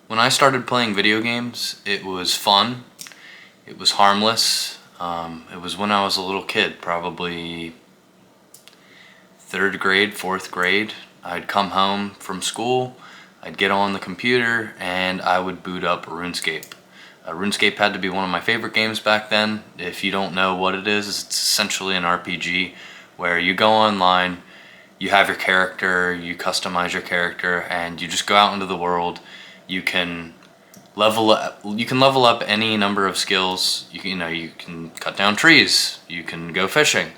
When I started playing video games, it was fun. It was harmless. It was when I was a little kid, probably third grade, fourth grade. I'd come home from school, I'd get on the computer, and I would boot up RuneScape. RuneScape had to be one of my favorite games back then. If you don't know what it is, it's essentially an RPG where you go online, you have your character, you customize your character, and you just go out into the world. You can level up any number of skills. You can cut down trees, you can go fishing,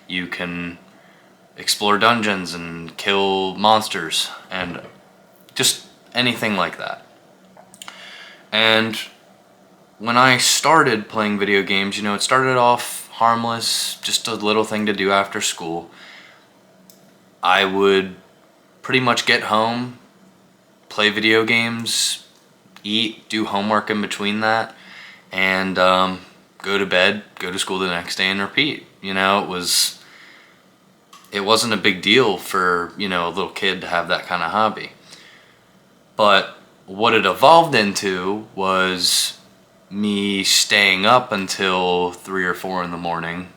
you can explore dungeons and kill monsters, and just anything like that. And when I started playing video games, it started off harmless, just a little thing to do after school. I would pretty much get home, play video games, eat, do homework in between that, and go to bed, go to school the next day, and repeat. It wasn't a big deal for a little kid to have that kind of hobby. But what it evolved into was me staying up until 3 or 4 in the morning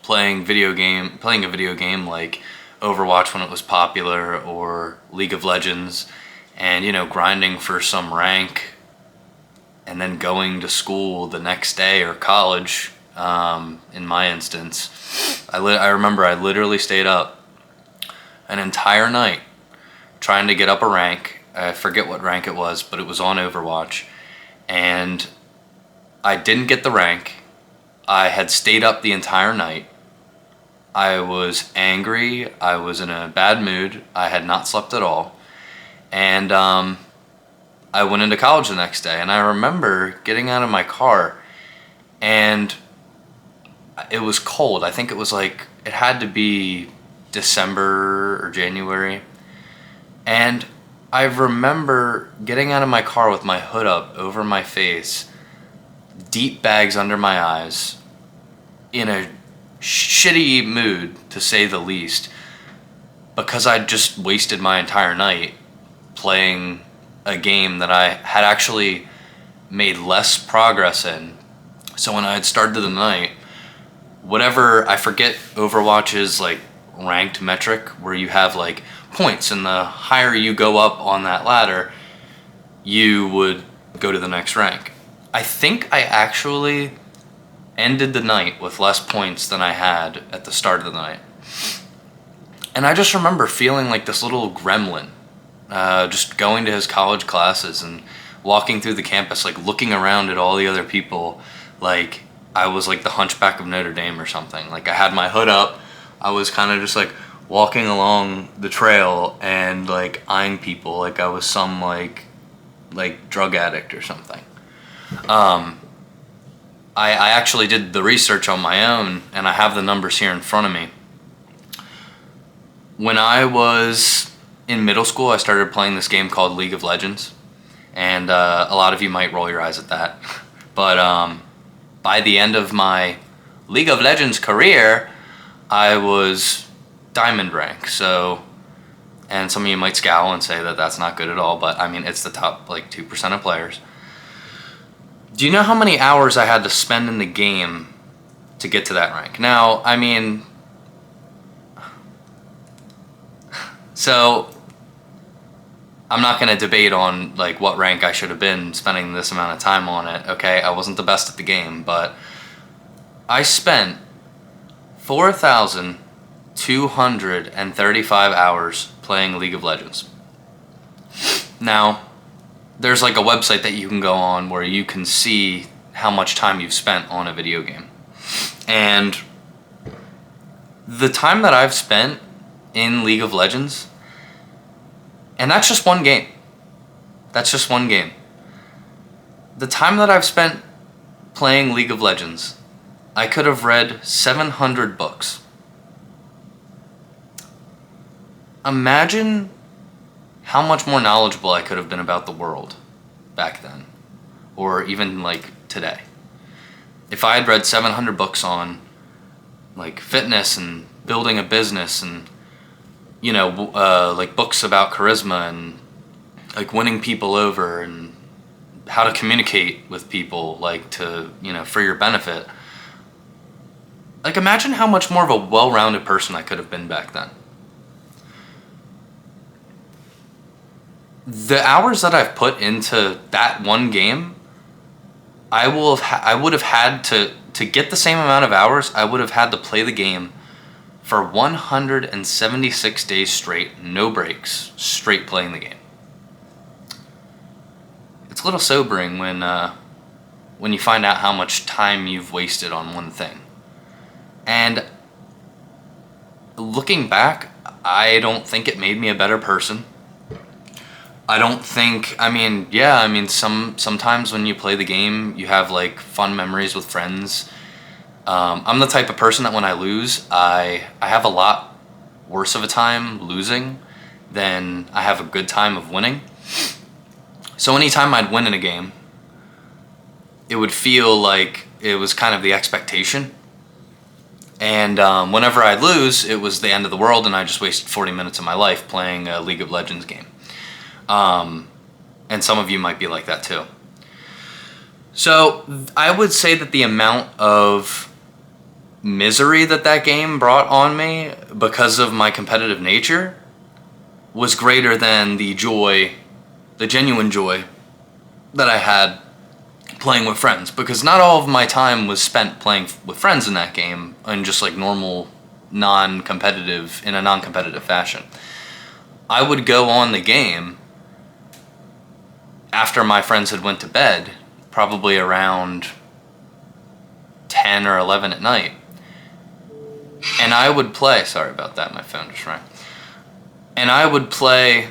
playing a video game like Overwatch when it was popular, or League of Legends, and grinding for some rank, and then going to school the next day, or college in my instance. I remember I literally stayed up an entire night trying to get up a rank. I forget what rank it was, but it was on Overwatch. And I didn't get the rank. I had stayed up the entire night. I was angry. I was in a bad mood. I had not slept at all. And I went into college the next day. And I remember getting out of my car, and it was cold. I think it had to be December or January. And I remember getting out of my car with my hood up over my face, deep bags under my eyes, in a shitty mood, to say the least, because I'd just wasted my entire night playing a game that I had actually made less progress in. So when I had started the night, I forget Overwatch's ranked metric, where you have points, and the higher you go up on that ladder, you would go to the next rank. I think I actually ended the night with less points than I had at the start of the night. And I just remember feeling like this little gremlin, just going to his college classes and walking through the campus, looking around at all the other people, like I was like the Hunchback of Notre Dame or something. I had my hood up, I was kind of just walking along the trail and eyeing people like I was some like drug addict or something. I actually did the research on my own, and I have the numbers here in front of me. When I was in middle school, I started playing this game called League of Legends, and a lot of you might roll your eyes at that. But by the end of my League of Legends career, I was diamond rank. So, and some of you might scowl and say that that's not good at all, but I mean, it's the top 2% of players. Do you know how many hours I had to spend in the game to get to that rank? Now, I mean, so I'm not going to debate on what rank I should have been spending this amount of time on it, okay? I wasn't the best at the game, but I spent 4,235 hours playing League of Legends. Now, there's a website that you can go on where you can see how much time you've spent on a video game. And the time that I've spent in League of Legends, and that's just one game. That's just one game. The time that I've spent playing League of Legends, I could have read 700 books. Imagine how much more knowledgeable I could have been about the world back then, or even today. If I had read 700 books on fitness and building a business, and books about charisma and like winning people over and how to communicate with people, like to, for your benefit. Like imagine how much more of a well-rounded person I could have been back then. The hours that I've put into that one game, I would have had to get the same amount of hours. I would have had to play the game for 176 days straight, no breaks, straight playing the game. It's a little sobering when you find out how much time you've wasted on one thing. And looking back, I don't think it made me a better person. I don't think, sometimes when you play the game, you have like fun memories with friends. I'm the type of person that when I lose, I have a lot worse of a time losing than I have a good time of winning. So anytime I'd win in a game, it would feel like it was kind of the expectation. And whenever I'd lose, it was the end of the world and I just wasted 40 minutes of my life playing a League of Legends game. And some of you might be like that too. So I would say that the amount of misery that game brought on me because of my competitive nature was greater than the joy, the genuine joy that I had playing with friends. Because not all of my time was spent playing with friends in that game in just like normal, in a non-competitive fashion. I would go on the game after my friends had went to bed, probably around 10 or 11 at night. And I would play, sorry about that, my phone just rang. And I would play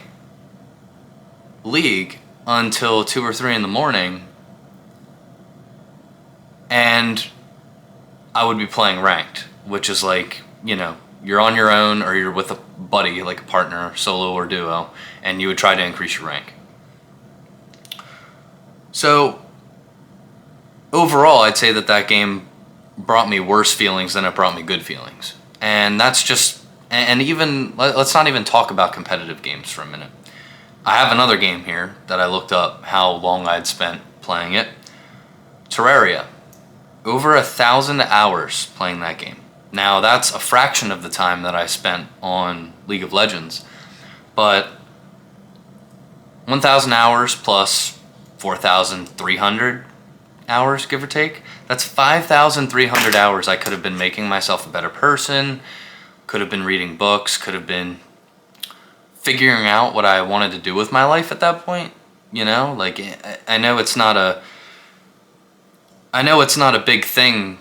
League until 2 or 3 in the morning. And I would be playing ranked, which is like, you're on your own or you're with a buddy, like a partner, solo or duo, and you would try to increase your rank. So overall, I'd say that game brought me worse feelings than it brought me good feelings. And that's just, and even, let's not even talk about competitive games for a minute. I have another game here that I looked up how long I'd spent playing it. Terraria. Over 1,000 hours playing that game. Now that's a fraction of the time that I spent on League of Legends. But 1,000 hours plus 4,300 hours, give or take. That's 5,300 hours I could have been making myself a better person, could have been reading books, could have been figuring out what I wanted to do with my life at that point. Like I know it's not a big thing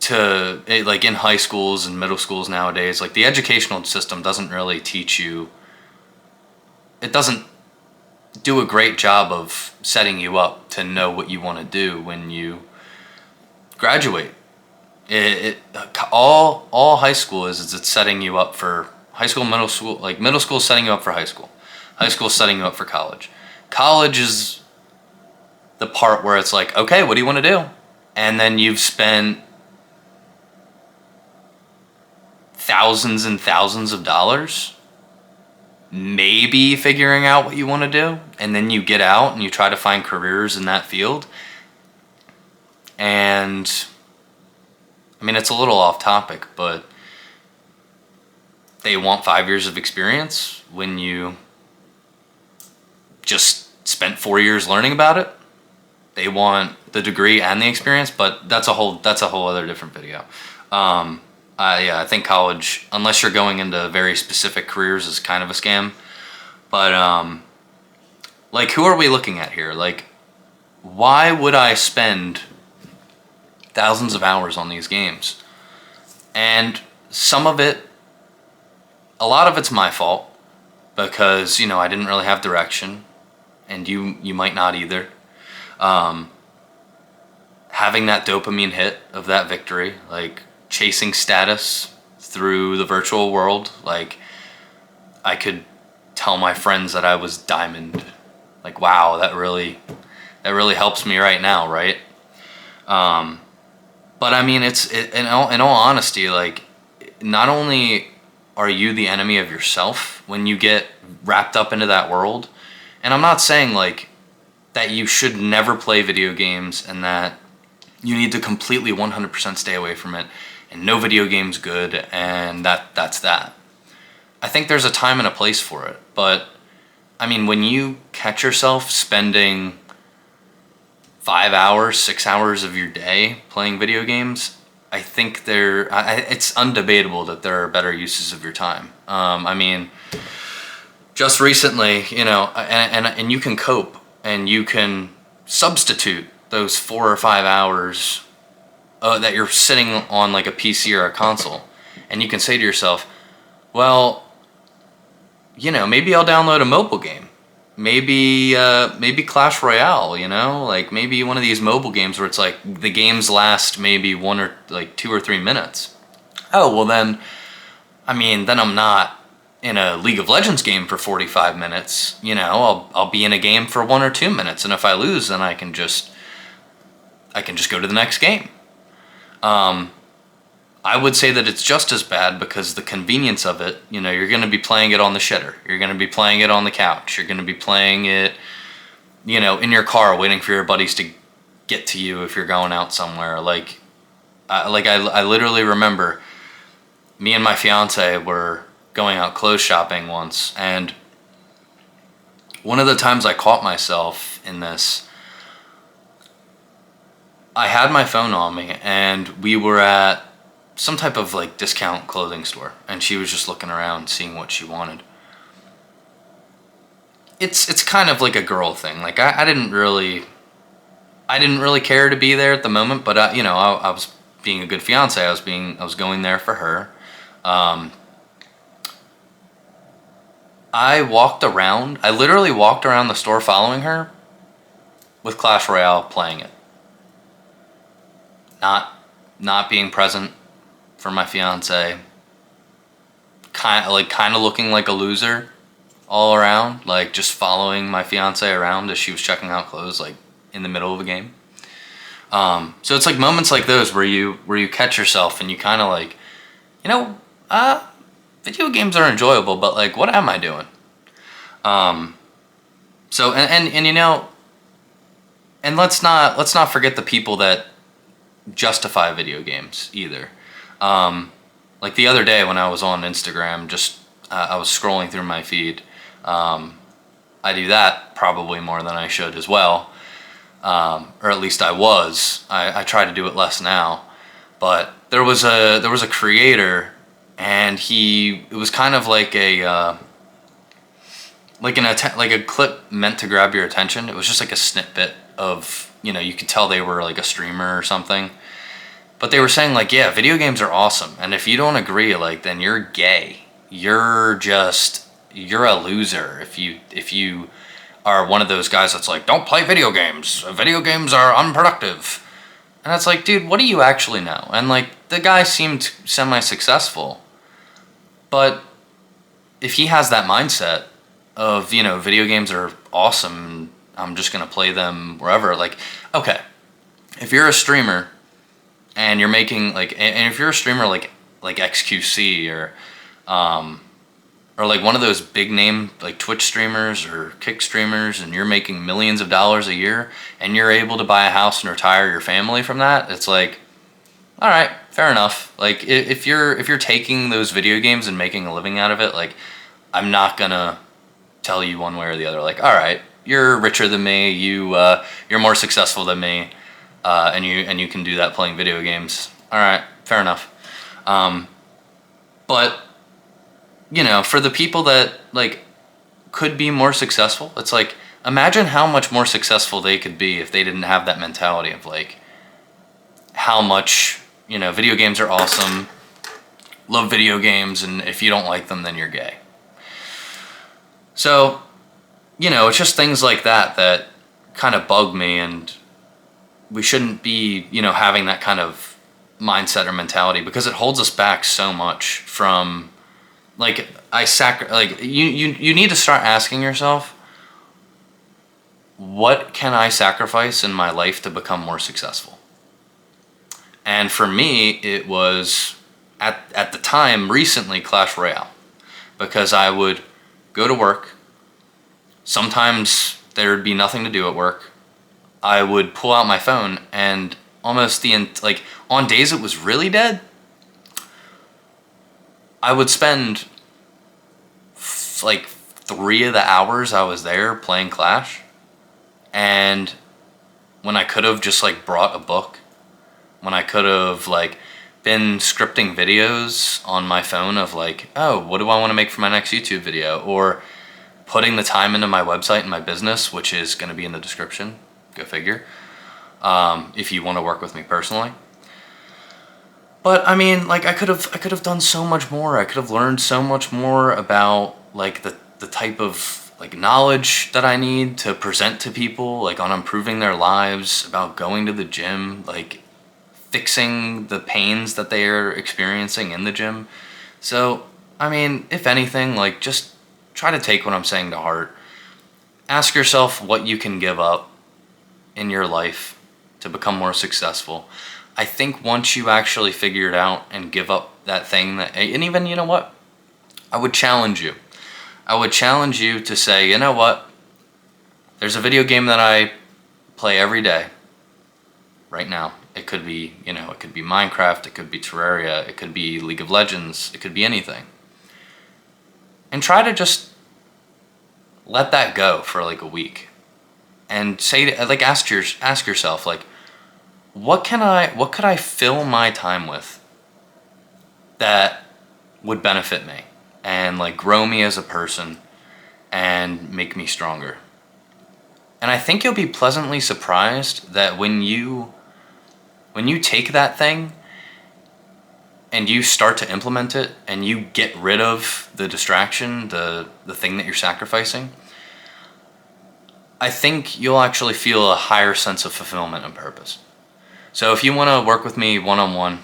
to, like in high schools and middle schools nowadays, like the educational system doesn't really teach you, it doesn't do a great job of setting you up to know what you want to do when you graduate. All high school is it's setting you up for high school, middle school. Like middle school is setting you up for high school. High school is setting you up for college. College is the part where it's like, okay, what do you want to do? And then you've spent thousands and thousands of dollars maybe figuring out what you want to do, and then you get out and you try to find careers in that field. And it's a little off topic, but they want 5 years of experience when you just spent 4 years learning about it. They want the degree and the experience, but that's a whole other different video. I think college, unless you're going into very specific careers, is kind of a scam. But like, who are we looking at here? Like, why would I spend thousands of hours on these games? And a lot of it's my fault because I didn't really have direction, and you might not either. Having that dopamine hit of that victory, like chasing status through the virtual world, like I could tell my friends that I was diamond, like wow, that really helps me right now, right? But in all honesty, like not only are you the enemy of yourself when you get wrapped up into that world And I'm not saying like that you should never play video games and that you need to completely 100% stay away from it and no video game's good and that's that. I think there's a time and a place for it, but I mean, when you catch yourself spending 5 hours, 6 hours of your day playing video games, I think it's undebatable that there are better uses of your time. I mean, just recently, you know, and you can cope and you can substitute those 4 or 5 hours that you're sitting on like a PC or a console, and you can say to yourself, well, you know, maybe I'll download a mobile game. Maybe Clash Royale, you know, like maybe one of these mobile games where it's like the games last maybe 2 or 3 minutes. Oh, well then, I mean, then I'm not in a League of Legends game for 45 minutes. You know, I'll be in a game for 1 or 2 minutes, and if I lose, then I can just go to the next game. I would say that it's just as bad because the convenience of it, you know, you're going to be playing it on the shitter. You're going to be playing it on the couch. You're going to be playing it, you know, in your car waiting for your buddies to get to you if you're going out somewhere. I literally remember me and my fiance were going out clothes shopping once, and one of the times I caught myself in this, I had my phone on me and we were at some type of like discount clothing store, and she was just looking around seeing what she wanted. It's kind of like a girl thing. Like I didn't really care to be there at the moment, but you know, I was being a good fiance. I was going there for her. I literally walked around the store following her with Clash Royale, playing it. Not being present for my fiance, kind of looking like a loser all around, like just following my fiance around as she was checking out clothes, like in the middle of a game. So it's like moments like those where you catch yourself and you kind of like, you know, video games are enjoyable, but like, what am I doing? So and you know, and let's not forget the people that justify video games either. Like the other day when I was on Instagram, I was scrolling through my feed. I do that probably more than I should as well, or at least I was. I try to do it less now, but there was a creator, and it was kind of like a like a clip meant to grab your attention. It was just like a snippet of, you know, you could tell they were like a streamer or something. But they were saying like, yeah, video games are awesome, and if you don't agree, like, then you're gay. You're a loser if you are one of those guys that's like, don't play video games. Video games are unproductive. And it's like, dude, what do you actually know? And like, the guy seemed semi-successful, but if he has that mindset of, you know, video games are awesome, I'm just gonna play them wherever. Like, okay, if you're a streamer and you're making like, and if you're a streamer like XQC or like one of those big name like Twitch streamers or Kick streamers, and you're making millions of dollars a year and you're able to buy a house and retire your family from that, it's like, all right, fair enough. Like if you're taking those video games and making a living out of it, like, I'm not gonna tell you one way or the other. Like, all right, you're richer than me, you're more successful than me, and you can do that playing video games. All right, fair enough. But you know, for the people that like could be more successful, it's like, imagine how much more successful they could be if they didn't have that mentality of like, how much, you know, video games are awesome, love video games, and if you don't like them, then you're gay. So, you know, it's just things like that kind of bug me, and we shouldn't be, you know, having that kind of mindset or mentality, because it holds us back so much from, like, you need to start asking yourself, what can I sacrifice in my life to become more successful? And for me, it was, at the time, recently, Clash Royale. Because I would go to work, Sometimes there'd be nothing to do at work. I would pull out my phone and almost on days it was really dead, I would spend like 3 of the hours I was there playing Clash. And when I could have just like brought a book, when I could have like been scripting videos on my phone of like, oh, what do I want to make for my next YouTube video? Or putting the time into my website and my business, which is going to be in the description. Go figure. If you want to work with me personally. But I mean, like I could have done so much more. I could have learned so much more about like the type of like knowledge that I need to present to people, like on improving their lives, about going to the gym, like fixing the pains that they are experiencing in the gym. So, I mean, if anything, like just try to take what I'm saying to heart. Ask yourself what you can give up in your life to become more successful. I think once you actually figure it out and give up that thing and even, you know what? I would challenge you. I would challenge you to say, you know what? There's a video game that I play every day right now. It could be, it could be Minecraft, it could be Terraria, it could be League of Legends, it could be anything. And try to just let that go for like a week. And ask yourself, like, what could I fill my time with that would benefit me and like grow me as a person and make me stronger? And I think you'll be pleasantly surprised that when you take that thing and you start to implement it and you get rid of the distraction, the thing that you're sacrificing, I think you'll actually feel a higher sense of fulfillment and purpose. So if you want to work with me one-on-one,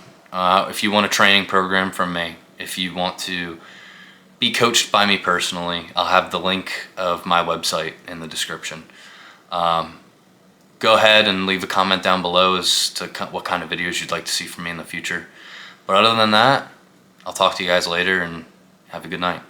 if you want a training program from me, if you want to be coached by me personally, I'll have the link of my website in the description. Go ahead and leave a comment down below as to what kind of videos you'd like to see from me in the future. But other than that, I'll talk to you guys later and have a good night.